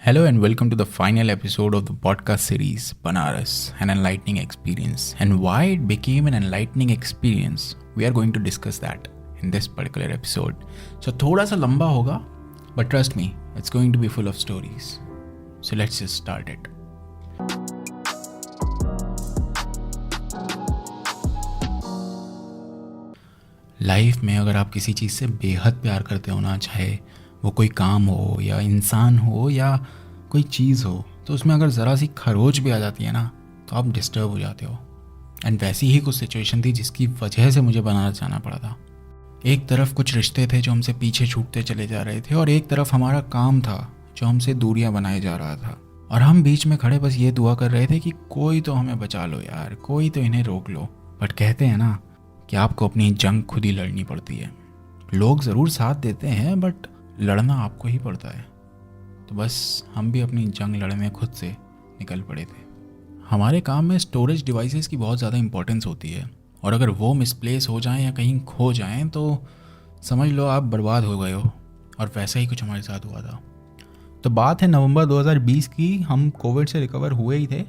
Hello and welcome to the final episode of the podcast series Banaras, an enlightening experience. And why it became an enlightening experience, we are going to discuss that in this particular episode. So थोड़ा सा लंबा होगा, but trust me, it's going to be full of stories. So let's just start it. Life में अगर आप किसी चीज़ से बेहद प्यार करते हो ना, चाहे वो कोई काम हो या इंसान हो या कोई चीज़ हो, तो उसमें अगर ज़रा सी खरोच भी आ जाती है ना, तो आप डिस्टर्ब हो जाते हो। एंड वैसी ही कुछ सिचुएशन थी जिसकी वजह से मुझे बनारस जाना पड़ा था। एक तरफ कुछ रिश्ते थे जो हमसे पीछे छूटते चले जा रहे थे, और एक तरफ हमारा काम था जो हमसे दूरियां बनाए जा रहा था। और हम बीच में खड़े बस ये दुआ कर रहे थे कि कोई तो हमें बचा लो यार, कोई तो इन्हें रोक लो। बट कहते हैं ना कि आपको अपनी जंग खुद ही लड़नी पड़ती है। लोग ज़रूर साथ देते हैं, बट लड़ना आपको ही पड़ता है। तो बस हम भी अपनी जंग लड़ने खुद से निकल पड़े थे। हमारे काम में स्टोरेज डिवाइसेस की बहुत ज़्यादा इंपॉर्टेंस होती है, और अगर वो मिसप्लेस हो जाएं या कहीं खो जाएं तो समझ लो आप बर्बाद हो गए हो। और वैसा ही कुछ हमारे साथ हुआ था। तो बात है नवंबर 2020 की। हम कोविड से रिकवर हुए ही थे,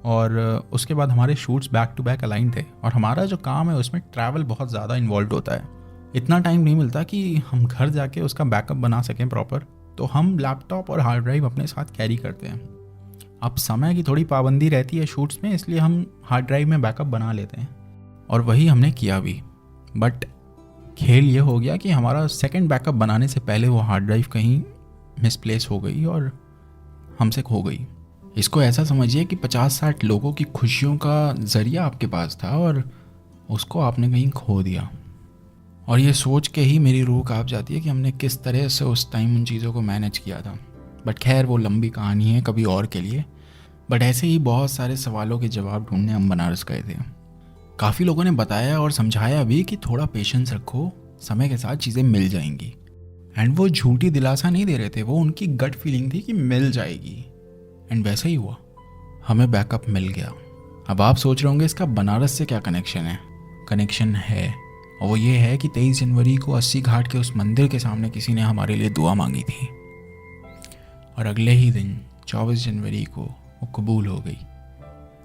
और उसके बाद हमारे shoots back to back align थे। और हमारा जो काम है उसमें ट्रैवल बहुत ज़्यादा इन्वॉल्व होता है। इतना टाइम नहीं मिलता कि हम घर जाके उसका बैकअप बना सकें प्रॉपर। तो हम लैपटॉप और हार्ड ड्राइव अपने साथ कैरी करते हैं। अब समय की थोड़ी पाबंदी रहती है शूट्स में, इसलिए हम हार्ड ड्राइव में बैकअप बना लेते हैं, और वही हमने किया भी। बट खेल ये हो गया कि हमारा सेकंड बैकअप बनाने से पहले वो हार्ड ड्राइव कहीं मिसप्लेस हो गई और हमसे खो गई। इसको ऐसा समझिए कि 50-60 लोगों की खुशियों का ज़रिया आपके पास था, और उसको आपने कहीं खो दिया। और ये सोच के ही मेरी रूह कांप जाती है कि हमने किस तरह से उस टाइम उन चीज़ों को मैनेज किया था। बट खैर वो लंबी कहानी है कभी और के लिए। बट ऐसे ही बहुत सारे सवालों के जवाब ढूंढने हम बनारस गए थे। काफ़ी लोगों ने बताया और समझाया भी कि थोड़ा पेशेंस रखो, समय के साथ चीज़ें मिल जाएंगी। एंड वो झूठी दिलासा नहीं दे रहे थे, वो उनकी गट फीलिंग थी कि मिल जाएगी। एंड वैसा ही हुआ, हमें बैकअप मिल गया। अब आप सोच रहे होंगे इसका बनारस से क्या कनेक्शन है। कनेक्शन है, और वो ये है कि 23 जनवरी को 80 घाट के उस मंदिर के सामने किसी ने हमारे लिए दुआ मांगी थी, और अगले ही दिन 24 जनवरी को वो कबूल हो गई।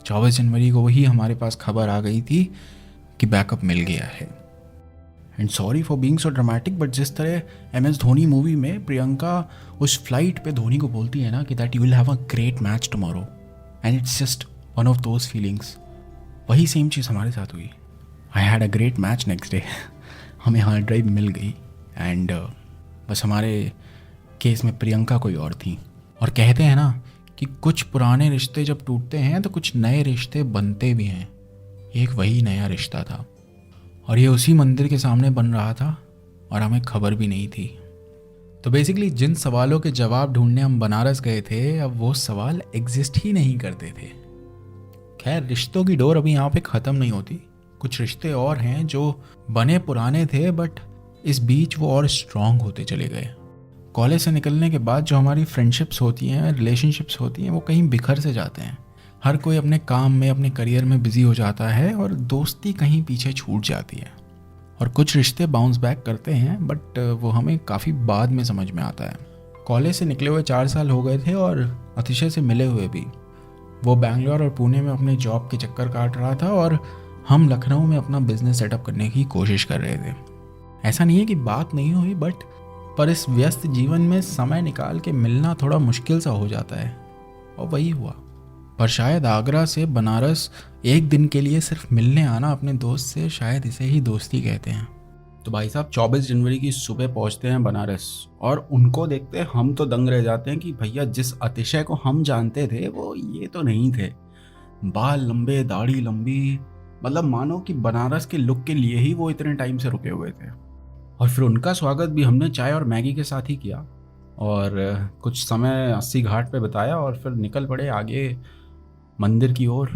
24 जनवरी को वही हमारे पास खबर आ गई थी कि बैकअप मिल गया है। And sorry for being so dramatic, but जिस तरह MS धोनी मूवी में प्रियंका उस फ्लाइट पे धोनी को बोलती है ना कि that you will have a great match tomorrow, and it's just one of those feelings, वही सेम चीज़ हमारे साथ हुई। I had a great match next day. हमें हार्ड ड्राइव मिल गई, एंड बस हमारे केस में प्रियंका कोई और थी। और कहते हैं ना कि कुछ पुराने रिश्ते जब टूटते हैं तो कुछ नए रिश्ते बनते भी हैं। एक वही नया रिश्ता था, और ये उसी मंदिर के सामने बन रहा था, और हमें खबर भी नहीं थी। तो बेसिकली जिन सवालों के जवाब ढूंढने हम बनारस गए थे, अब वो सवाल एग्जिस्ट ही नहीं करते थे। खैर, रिश्तों की डोर अभी यहाँ पे ख़त्म नहीं होती। कुछ रिश्ते और हैं जो बने पुराने थे, बट इस बीच वो और स्ट्रॉन्ग होते चले गए। कॉलेज से निकलने के बाद जो हमारी फ्रेंडशिप्स होती हैं, रिलेशनशिप्स होती हैं, वो कहीं बिखर से जाते हैं। हर कोई अपने काम में, अपने करियर में बिजी हो जाता है, और दोस्ती कहीं पीछे छूट जाती है। और कुछ रिश्ते बाउंस बैक करते हैं, बट वो हमें काफ़ी बाद में समझ में आता है। कॉलेज से निकले हुए 4 साल हो गए थे, और अतिशय से मिले हुए भी। वो बैंगलोर और पुणे में अपने जॉब के चक्कर काट रहा था, और हम लखनऊ में अपना बिजनेस सेटअप करने की कोशिश कर रहे थे। ऐसा नहीं है कि बात नहीं हुई, बट पर इस व्यस्त जीवन में समय निकाल के मिलना थोड़ा मुश्किल सा हो जाता है, और वही हुआ। पर शायद आगरा से बनारस एक दिन के लिए सिर्फ मिलने आना अपने दोस्त से, शायद इसे ही दोस्ती कहते हैं। तो भाई साहब 24 जनवरी की सुबह पहुंचते हैं बनारस, और उनको देखते हम तो दंग रह जाते हैं कि भैया जिस अतिशय को हम जानते थे वो ये तो नहीं थे। बाल लंबे, दाढ़ी लंबी, मतलब मानो कि बनारस के लुक के लिए ही वो इतने टाइम से रुके हुए थे। और फिर उनका स्वागत भी हमने चाय और मैगी के साथ ही किया, और कुछ समय 80 घाट पे बिताया, और फिर निकल पड़े आगे मंदिर की ओर।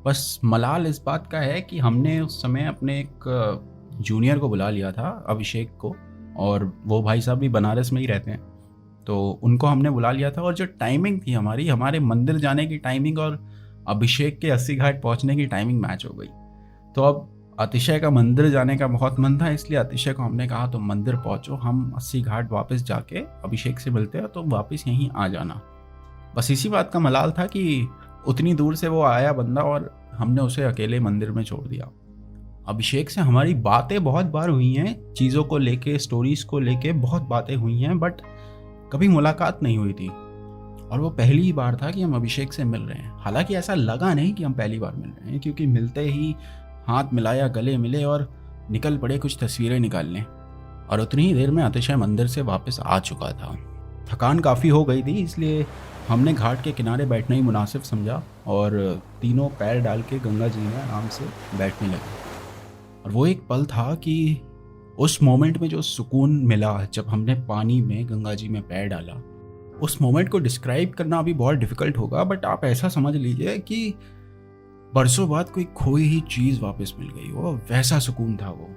बस मलाल इस बात का है कि हमने उस समय अपने एक जूनियर को बुला लिया था, अभिषेक को, और वो भाई साहब भी बनारस में ही रहते हैं, तो उनको हमने बुला लिया था। और जो टाइमिंग थी हमारे मंदिर जाने की टाइमिंग और अभिषेक के 80 घाट पहुंचने की टाइमिंग मैच हो गई। तो अब अतिशय का मंदिर जाने का बहुत मन था, इसलिए अतिशय को हमने कहा तो मंदिर पहुंचो, हम 80 घाट वापस जाके अभिषेक से मिलते हैं, तो वापस यहीं आ जाना। बस इसी बात का मलाल था कि उतनी दूर से वो आया बंदा और हमने उसे अकेले मंदिर में छोड़ दिया। अभिषेक से हमारी बातें बहुत बार हुई हैं, चीज़ों को लेके, स्टोरीज को लेके बहुत बातें हुई हैं, बट कभी मुलाकात नहीं हुई थी। और वो पहली ही बार था कि हम अभिषेक से मिल रहे हैं। हालांकि ऐसा लगा नहीं कि हम पहली बार मिल रहे हैं, क्योंकि मिलते ही हाथ मिलाया, गले मिले और निकल पड़े कुछ तस्वीरें निकालने। और उतनी ही देर में अतिशय मंदिर से वापस आ चुका था। थकान काफ़ी हो गई थी, इसलिए हमने घाट के किनारे बैठना ही मुनासिब समझा और तीनों पैर डाल के गंगा जी में आराम से बैठने लगे। और वो एक पल था कि उस मोमेंट में जो सुकून मिला जब हमने पानी में गंगा जी में पैर डाला, उस मोमेंट को डिस्क्राइब करना अभी बहुत डिफ़िकल्ट होगा, बट आप ऐसा समझ लीजिए कि बरसों बाद कोई खोई ही चीज़ वापस मिल गई हो, वैसा सुकून था वो।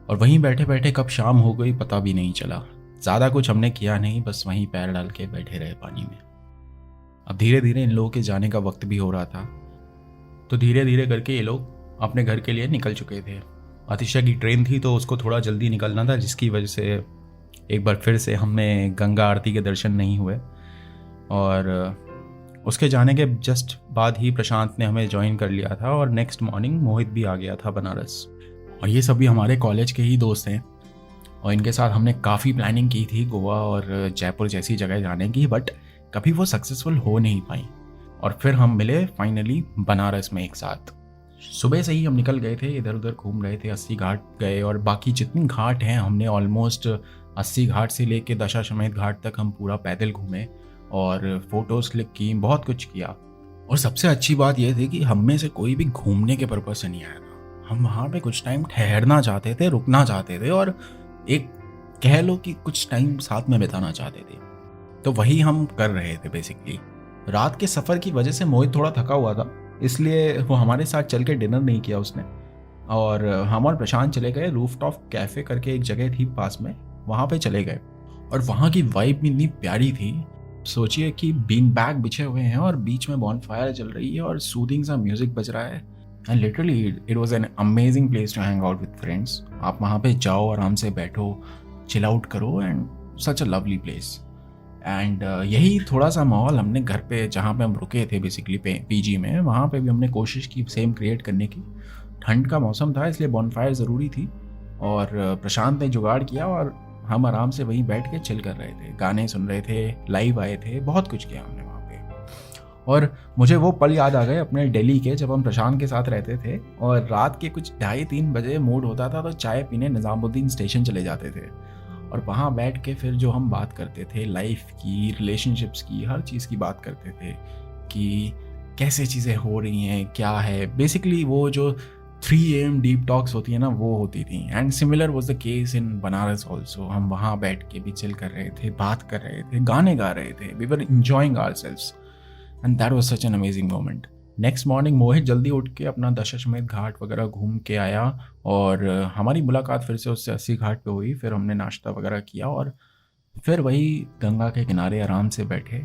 और वहीं बैठे बैठे कब शाम हो गई पता भी नहीं चला। ज़्यादा कुछ हमने किया नहीं, बस वहीं पैर डाल के बैठे रहे पानी में। अब धीरे धीरे इन लोगों के जाने का वक्त भी हो रहा था, तो धीरे धीरे करके ये लोग अपने घर के लिए निकल चुके थे। आतिशा की ट्रेन थी तो उसको थोड़ा जल्दी निकलना था, जिसकी वजह से एक बार फिर से हमने गंगा आरती के दर्शन नहीं हुए। और उसके जाने के जस्ट बाद ही प्रशांत ने हमें ज्वाइन कर लिया था और नेक्स्ट मॉर्निंग मोहित भी आ गया था बनारस। और ये सभी हमारे कॉलेज के ही दोस्त हैं और इनके साथ हमने काफ़ी प्लानिंग की थी गोवा और जयपुर जैसी जगह जाने की, बट कभी वो सक्सेसफुल हो नहीं पाई। और फिर हम मिले फाइनली बनारस में एक साथ। सुबह से ही हम निकल गए थे, इधर उधर घूम रहे थे, 80 घाट गए और बाकी जितनी घाट हैं हमने ऑलमोस्ट 80 घाट से लेके दशाश्वमेध घाट तक हम पूरा पैदल घूमे और फोटोज़ क्लिक की, बहुत कुछ किया। और सबसे अच्छी बात यह थी कि हम में से कोई भी घूमने के पर्पज से नहीं आया था। हम वहाँ पे कुछ टाइम ठहरना चाहते थे, रुकना चाहते थे और एक कह लो कि कुछ टाइम साथ में बिताना चाहते थे। तो वही हम कर रहे थे बेसिकली। रात के सफ़र की वजह से मोहित थोड़ा थका हुआ था, इसलिए वो हमारे साथ चल के डिनर नहीं किया उसने। और हम और प्रशांत चले गए रूफटॉप कैफ़े करके एक जगह थी पास में, वहाँ पे चले गए। और वहाँ की वाइब भी इतनी प्यारी थी। सोचिए कि बीन बैग बिछे हुए हैं और बीच में बॉनफायर चल रही है और सूदिंग सा म्यूज़िक बज रहा है। And literally it was an amazing place to hang out with friends. आप वहाँ पे जाओ, आराम से बैठो, चिल आउट करो and such a lovely place. And यही थोड़ा सा माहौल हमने घर पे जहाँ पे हम रुके थे बेसिकली पीजी में, वहाँ पे भी हमने कोशिश की सेम क्रिएट करने की। ठंड का मौसम था इसलिए बॉनफायर ज़रूरी थी और प्रशांत ने जुगाड़ किया और हम आराम से वहीं बैठ के चिल कर रहे थे, गाने सुन रहे थे, लाइव आए थे, बहुत कुछ किया हमने वहाँ पे। और मुझे वो पल याद आ गए अपने दिल्ली के, जब हम प्रशांत के साथ रहते थे और रात के कुछ 2:30-3 बजे मूड होता था तो चाय पीने निज़ामुद्दीन स्टेशन चले जाते थे। और वहाँ बैठ के फिर जो हम बात करते थे लाइफ की, रिलेशनशिप्स की, हर चीज़ की बात करते थे कि कैसे चीज़ें हो रही हैं, क्या है। बेसिकली वो जो 3 AM डीप टॉक्स होती है ना, वो होती थी। And similar was the case in Banaras also. हम वहाँ बैठ के भी चिल कर रहे थे, बात कर रहे थे, गाने गा रहे थे। We were enjoying ourselves and that was such an amazing moment. Next morning Mohit जल्दी उठ के अपना दशाश्वमेध घाट वगैरह घूम के आया और हमारी मुलाकात फिर से उससे 80 घाट पे हुई। फिर हमने नाश्ता वगैरह किया और फिर वही गंगा के किनारे आराम से बैठे।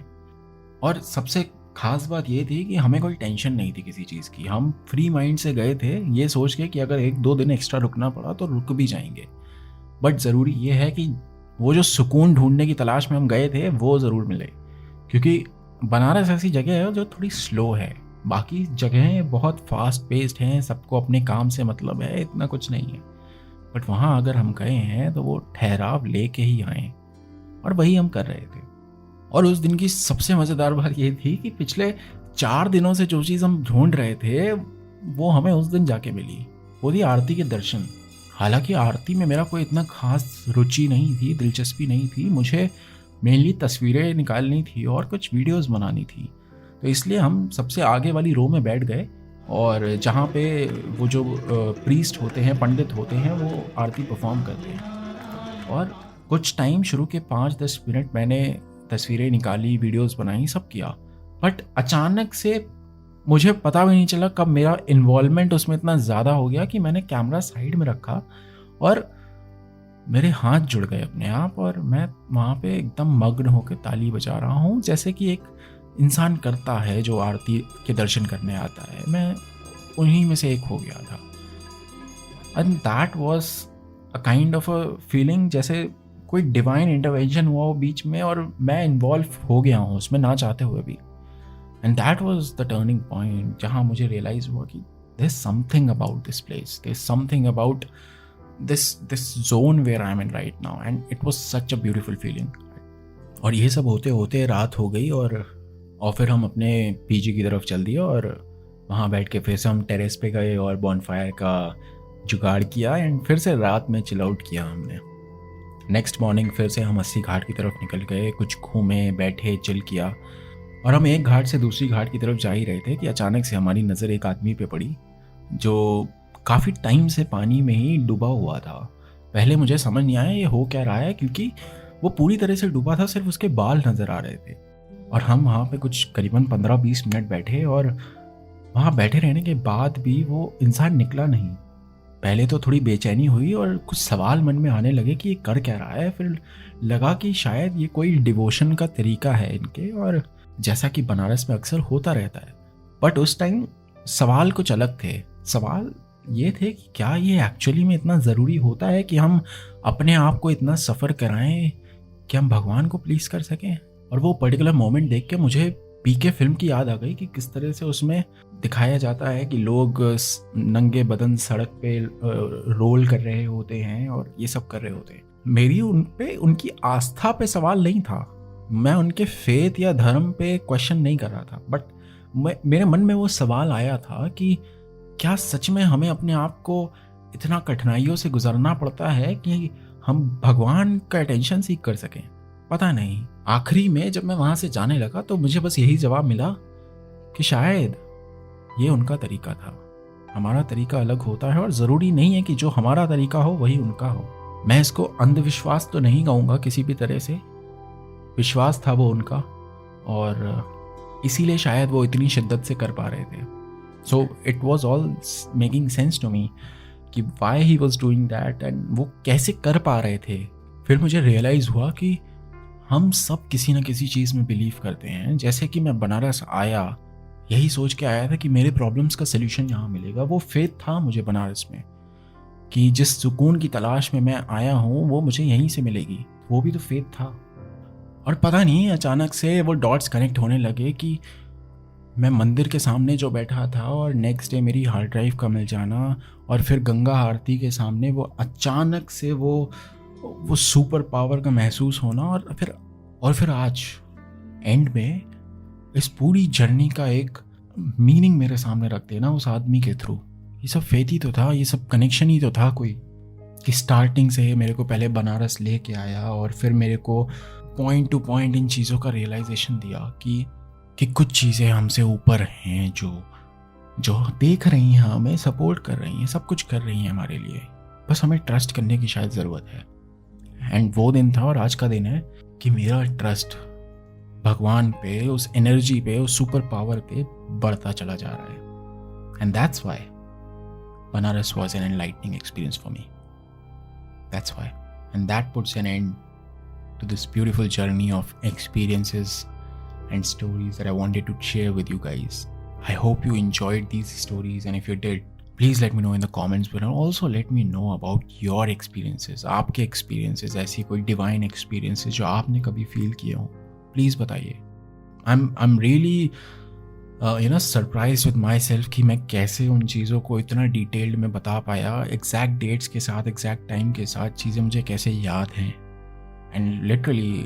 और सबसे ख़ास बात ये थी कि हमें कोई टेंशन नहीं थी किसी चीज़ की। हम फ्री माइंड से गए थे ये सोच के कि अगर 1-2 दिन एक्स्ट्रा रुकना पड़ा तो रुक भी जाएंगे, बट ज़रूरी ये है कि वो जो सुकून ढूंढने की तलाश में हम गए थे वो ज़रूर मिले। क्योंकि बनारस ऐसी जगह है जो थोड़ी स्लो है, बाकी जगहें बहुत फास्ट पेस्ड हैं, सबको अपने काम से मतलब है, इतना कुछ नहीं है। बट वहाँ अगर हम गए हैं तो वो ठहराव लेके ही आए और वही हम कर रहे थे। और उस दिन की सबसे मज़ेदार बात ये थी कि पिछले 4 दिनों से जो चीज़ हम ढूंढ रहे थे वो हमें उस दिन जाके मिली। वो थी आरती के दर्शन। हालांकि आरती में मेरा कोई इतना खास रुचि नहीं थी, दिलचस्पी नहीं थी। मुझे मेनली तस्वीरें निकालनी थी और कुछ वीडियोस बनानी थी। तो इसलिए हम सबसे आगे वाली रो में बैठ गए और जहाँ पे वो जो प्रीस्ट होते हैं, पंडित होते हैं, वो आरती परफॉर्म करते हैं। और कुछ टाइम शुरू के 5-10 मिनट मैंने तस्वीरें निकाली, वीडियोस बनाई, सब किया। बट अचानक से मुझे पता भी नहीं चला कब मेरा इन्वॉल्वमेंट उसमें इतना ज़्यादा हो गया कि मैंने कैमरा साइड में रखा और मेरे हाथ जुड़ गए अपने आप और मैं वहाँ पे एकदम मग्न होकर ताली बजा रहा हूँ, जैसे कि एक इंसान करता है जो आरती के दर्शन करने आता है। मैं उन्हीं में से एक हो गया था। And that was a kind of a feeling जैसे कोई डिवाइन इंटरवेंशन हुआ हो बीच में और मैं इन्वॉल्व हो गया हूँ उसमें ना चाहते हुए भी. And that was the turning point जहाँ मुझे रियलाइज़ हुआ कि there is something about this place, there is something about this zone where I am in right now, and it was such a beautiful feeling. और ये सब होते होते रात हो गई और फिर हम अपने पीजी की तरफ चल दिए और वहाँ बैठ के फिर से हम टेरेस पे गए और बॉनफायर का जुगाड़ किया एंड फिर से रात में चिल आउट किया हमने. नेक्स्ट मॉर्निंग फिर से हम अस्सी घाट की तरफ निकल गए, कुछ घूमे, बैठे, चिल किया. और हम एक घाट से दूसरी घाट की तरफ जा ही रहे थे कि अचानक से हमारी नज़र एक आदमी पे पड़ी जो काफ़ी टाइम से पानी में ही डूबा हुआ था. पहले मुझे समझ नहीं आया ये हो क्या रहा है, क्योंकि वो पूरी तरह से डूबा था, सिर्फ उसके बाल नज़र आ रहे थे. और हम वहाँ पे कुछ करीबन 15-20 मिनट बैठे और वहाँ बैठे रहने के बाद भी वो इंसान निकला नहीं. पहले तो थोड़ी बेचैनी हुई और कुछ सवाल मन में आने लगे कि ये कर क्या रहा है. फिर लगा कि शायद ये कोई डिवोशन का तरीका है इनके, और जैसा कि बनारस में अक्सर होता रहता है. बट उस टाइम सवाल कुछ अलग थे. सवाल ये थे कि क्या ये एक्चुअली में इतना ज़रूरी होता है कि हम अपने आप को इतना सफ़र कराएं कि हम भगवान को प्लीज़ कर सकें. और वो पर्टिकुलर मोमेंट देख के मुझे पीके फिल्म की याद आ गई कि किस तरह से उसमें दिखाया जाता है कि लोग नंगे बदन सड़क पे रोल कर रहे होते हैं और ये सब कर रहे होते हैं. मेरी उन पे उनकी आस्था पे सवाल नहीं था, मैं उनके फेथ या धर्म पे क्वेश्चन नहीं कर रहा था. बट मेरे मन में वो सवाल आया था कि क्या सच में हमें अपने आप को इतना कठिनाइयों से गुजरना पड़ता है कि हम भगवान का अटेंशन सीख कर सकें. पता नहीं. आखिरी में जब मैं वहाँ से जाने लगा तो मुझे बस यही जवाब मिला कि शायद ये उनका तरीका था. हमारा तरीका अलग होता है और ज़रूरी नहीं है कि जो हमारा तरीका हो वही उनका हो. मैं इसको अंधविश्वास तो नहीं कहूँगा किसी भी तरह से, विश्वास था वो उनका और इसीलिए शायद वो इतनी शिद्दत से कर पा रहे थे. So it was all making sense to me कि why he was doing that and वो कैसे कर पा रहे थे. फिर मुझे रियलाइज़ हुआ कि हम सब किसी न किसी चीज़ में बिलीव करते हैं. जैसे कि मैं बनारस आया यही सोच के आया था कि मेरे प्रॉब्लम्स का सल्यूशन यहाँ मिलेगा. वो फेथ था मुझे बनारस में कि जिस सुकून की तलाश में मैं आया हूँ वो मुझे यहीं से मिलेगी. वो भी तो फेथ था. और पता नहीं अचानक से वो डॉट्स कनेक्ट होने लगे कि मैं मंदिर के सामने जो बैठा था और नेक्स्ट डे मेरी हार्ड ड्राइव का मिल जाना और फिर गंगा आरती के सामने वो अचानक से वो सुपर पावर का महसूस होना और फिर आज एंड में इस पूरी जर्नी का एक मीनिंग मेरे सामने रख देना उस आदमी के थ्रू. ये सब फेथ ही तो था, ये सब कनेक्शन ही तो था कोई कि स्टार्टिंग से मेरे को पहले बनारस लेके आया और फिर मेरे को पॉइंट टू पॉइंट इन चीज़ों का रियलाइजेशन दिया कि कुछ चीज़ें हमसे ऊपर हैं जो देख रही हैं, हमें सपोर्ट कर रही हैं, सब कुछ कर रही हैं हमारे लिए. बस हमें ट्रस्ट करने की शायद ज़रूरत है. एंड वो दिन था और आज का दिन है कि मेरा ट्रस्ट भगवान पे, उस एनर्जी पे, उस सुपर पावर पे बढ़ता चला जा रहा है. And that's why Banaras was an enlightening experience for me. That's why. And that puts an end to this beautiful journey of experiences and stories that I wanted to share with you guys. I hope you enjoyed these stories, and if you did, please let me know in the comments below. Also let me know about your experiences. आपके experiences, ऐसी कोई divine experiences जो आपने कभी feel किए हो, please बताइए. I'm really surprised with myself कि मैं कैसे उन चीज़ों को इतना डिटेल्ड में बता पाया, एग्जैक्ट डेट्स के साथ, एग्जैक्ट टाइम के साथ चीज़ें मुझे कैसे याद हैं. And literally,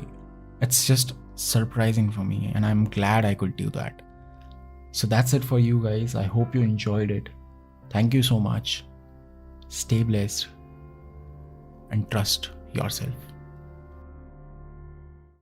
it's just surprising for me, and I'm glad I could do that. So that's it for you guys. I hope you enjoyed it. Thank you so much. Stay blessed and trust yourself.